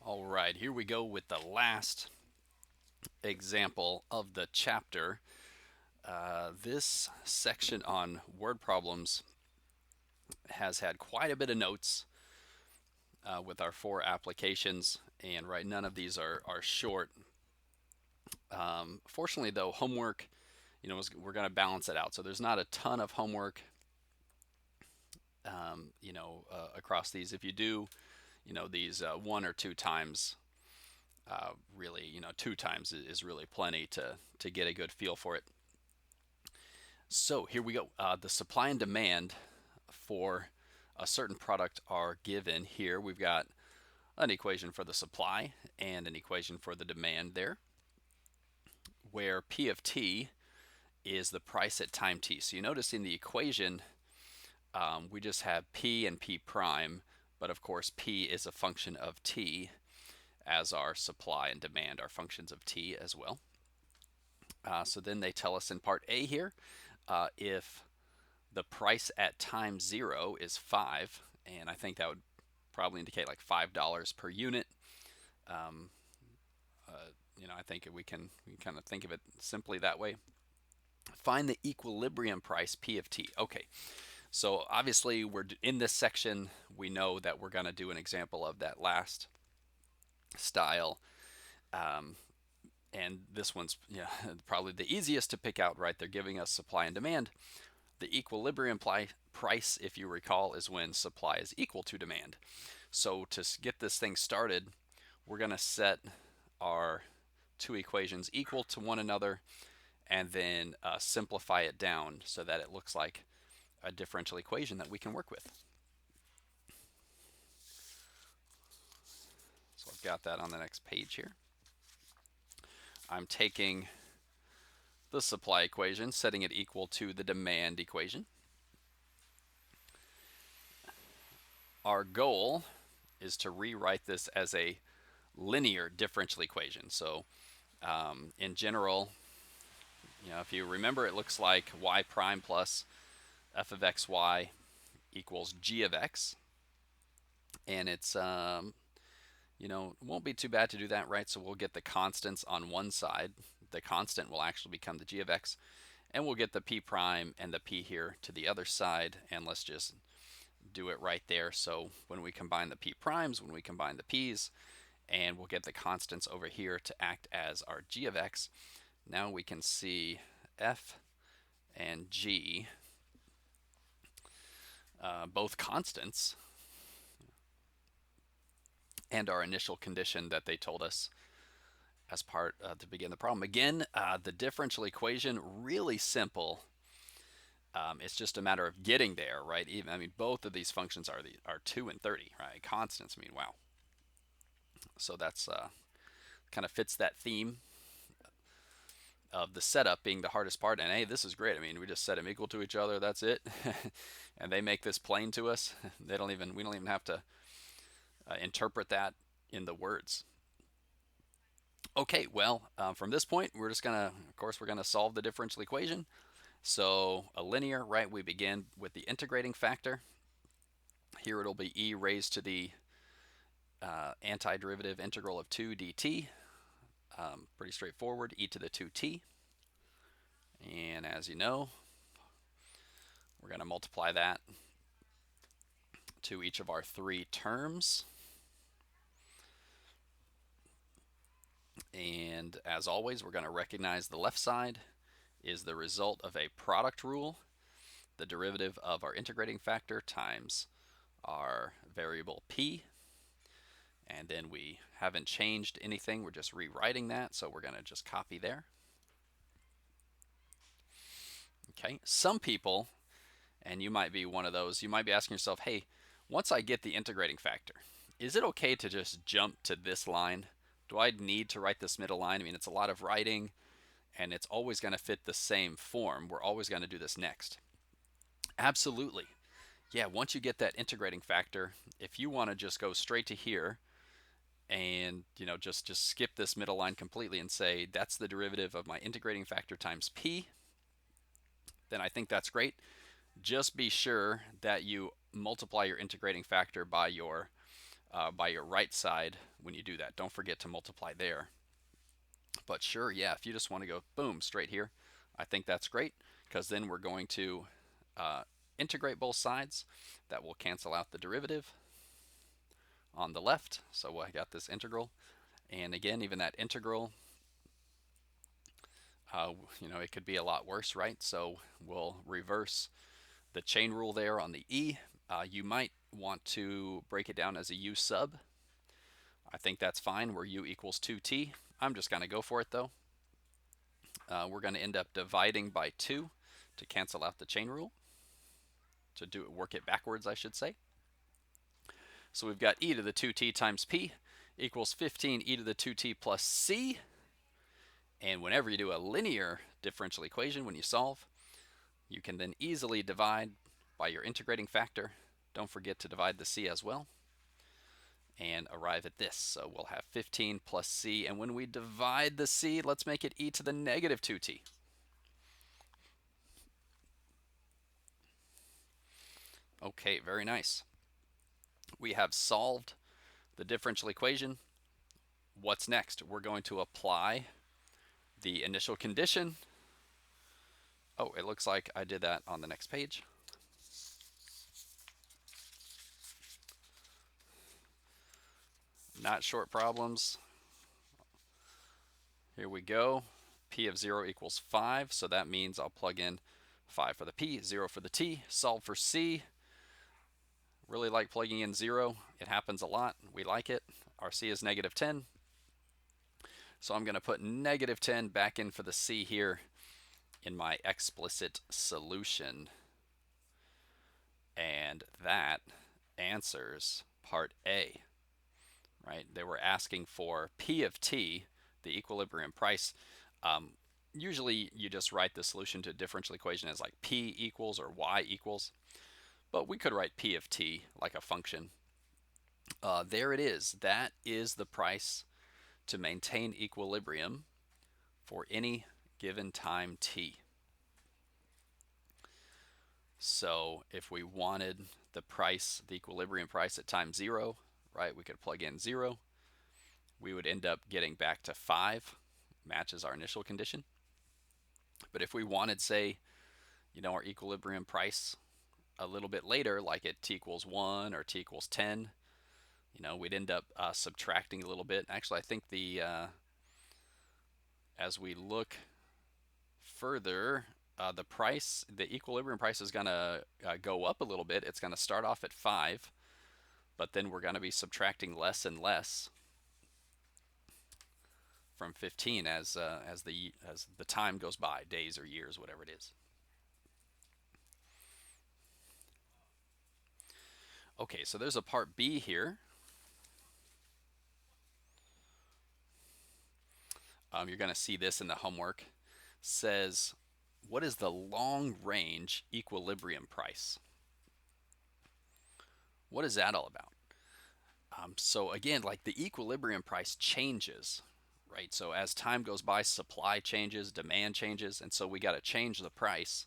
All right, here we go with the last example of the chapter. This section on word problems has had quite a bit of notes with our 4 applications, and right, none of these are short. Fortunately, though, homework, we're going to balance it out. So there's not a ton of homework, across these. If you do, these 1 or 2 times, really, 2 times is really plenty to get a good feel for it. So here we go. The supply and demand for a certain product are given here. We've got an equation for the supply and an equation for the demand there, where P of t is the price at time t. So you notice in the equation, we just have P and P prime, but of course P is a function of t, as our supply and demand are functions of t as well. So then they tell us in part A here, if the price at time 0 is 5, and I think that would probably indicate like $5 per unit. I think we can kind of think of it simply that way. Find the equilibrium price P of t. Okay, so obviously we're in this section. We know that we're going to do an example of that last style. And this one's probably the easiest to pick out, right? They're giving us supply and demand. The equilibrium price, if you recall, is when supply is equal to demand. So to get this thing started, we're going to set our 2 equations equal to one another, and then simplify it down so that it looks like a differential equation that we can work with. So I've got that on the next page here. I'm taking the supply equation, setting it equal to the demand equation. Our goal is to rewrite this as a linear differential equation. So in general, if you remember, it looks like y prime plus f of xy equals g of x. And it's, won't be too bad to do that, right? So we'll get the constants on one side. The constant will actually become the g of x. And we'll get the p prime and the p here to the other side. And let's just do it right there. So when we combine the p primes, when we combine the p's, and we'll get the constants over here to act as our g of x. Now we can see f and g, both constants, and our initial condition that they told us as part to begin the problem. Again, the differential equation, really simple. It's just a matter of getting there, right? Both of these functions are 2 and 30, right? Constants. Wow. So that's kind of fits that theme of the setup being the hardest part. And hey, this is great. We just set them equal to each other. That's it, and they make this plain to us. We don't even have to interpret that in the words. Okay, well, from this point, we're gonna solve the differential equation. So a linear, right? We begin with the integrating factor. Here it'll be e raised to the antiderivative integral of 2 dt. Pretty straightforward, e to the 2t. And as you know, we're going to multiply that to each of our 3 terms. And as always, we're going to recognize the left side is the result of a product rule, the derivative of our integrating factor times our variable p. And then we haven't changed anything, we're just rewriting that, so we're going to just copy there. Okay, some people, and you might be one of those, you might be asking yourself, hey, once I get the integrating factor, is it okay to just jump to this line? Do I need to write this middle line? It's a lot of writing, and it's always going to fit the same form. We're always going to do this next. Absolutely. Yeah, once you get that integrating factor, if you want to just go straight to here and just skip this middle line completely and say that's the derivative of my integrating factor times p, then I think that's great. Just be sure that you multiply your integrating factor by your by your right side when you do that. Don't forget to multiply there. But sure, yeah, if you just want to go boom straight here, I think that's great, because then we're going to uh, integrate both sides. That will cancel out the derivative on the left. So I got this integral. And again, even that integral, it could be a lot worse, right? So we'll reverse the chain rule there on the e. You might want to break it down as a u sub. I think that's fine, where u equals 2t. I'm just going to go for it, though. We're going to end up dividing by 2 to cancel out the chain rule, to work it backwards, I should say. So we've got e to the 2t times p equals 15 e to the 2t plus c. And whenever you do a linear differential equation, when you solve, you can then easily divide by your integrating factor. Don't forget to divide the c as well, and arrive at this. So we'll have 15 plus c, and when we divide the c, let's make it e to the negative 2t. Okay, very nice. We have solved the differential equation. What's next? We're going to apply the initial condition. Oh, it looks like I did that on the next page. Not short problems. Here we go. P of 0 equals 5, so that means I'll plug in 5 for the P, 0 for the T, solve for C. Really like plugging in 0. It happens a lot. We like it. Our C is negative 10. So I'm going to put negative 10 back in for the C here in my explicit solution. And that answers part A, right? They were asking for P of T, the equilibrium price. Usually you just write the solution to a differential equation as like P equals or Y equals, but we could write P of T like a function. There it is. That is the price to maintain equilibrium for any given time t. So if we wanted the price, the equilibrium price at time 0, right, we could plug in 0. We would end up getting back to 5, matches our initial condition. But if we wanted, say, our equilibrium price a little bit later, like at t equals 1 or t equals 10, we'd end up subtracting a little bit. Actually, I think as we look further, the equilibrium price is going to go up a little bit. It's going to start off at 5, but then we're going to be subtracting less and less from 15 as the time goes by, days or years, whatever it is. Okay, so there's a part B here. You're going to see this in the homework. Says, what is the long range equilibrium price? What is that all about? So again, like the equilibrium price changes, right? So as time goes by, supply changes, demand changes, and so we got to change the price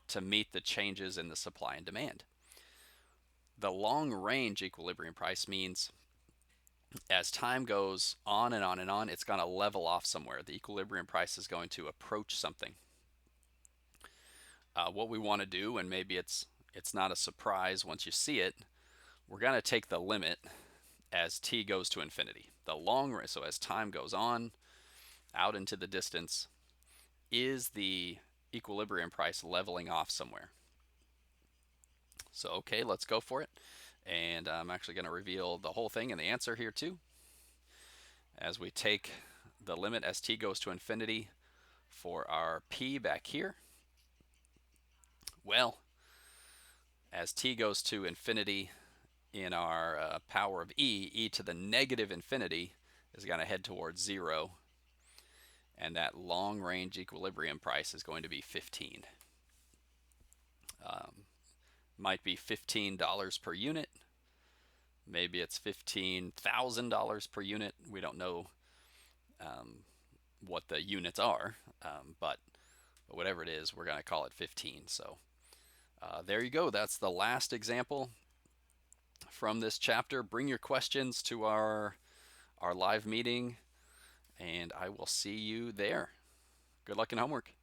to meet the changes in the supply and demand. The long range equilibrium price means as time goes on and on and on, it's going to level off somewhere. The equilibrium price is going to approach something. What we want to do, and maybe it's not a surprise once you see it, we're going to take the limit as t goes to infinity. The long range, so as time goes on out into the distance, is the equilibrium price leveling off somewhere? So okay, let's go for it. And I'm actually going to reveal the whole thing and the answer here too. As we take the limit as t goes to infinity for our p back here, well, as t goes to infinity in our power of e to the negative infinity is going to head towards 0, and that long range equilibrium price is going to be 15. Might be $15 per unit. Maybe it's $15,000 per unit. We don't know what the units are, but whatever it is, we're going to call it 15. So there you go. That's the last example from this chapter. Bring your questions to our live meeting, and I will see you there. Good luck in homework.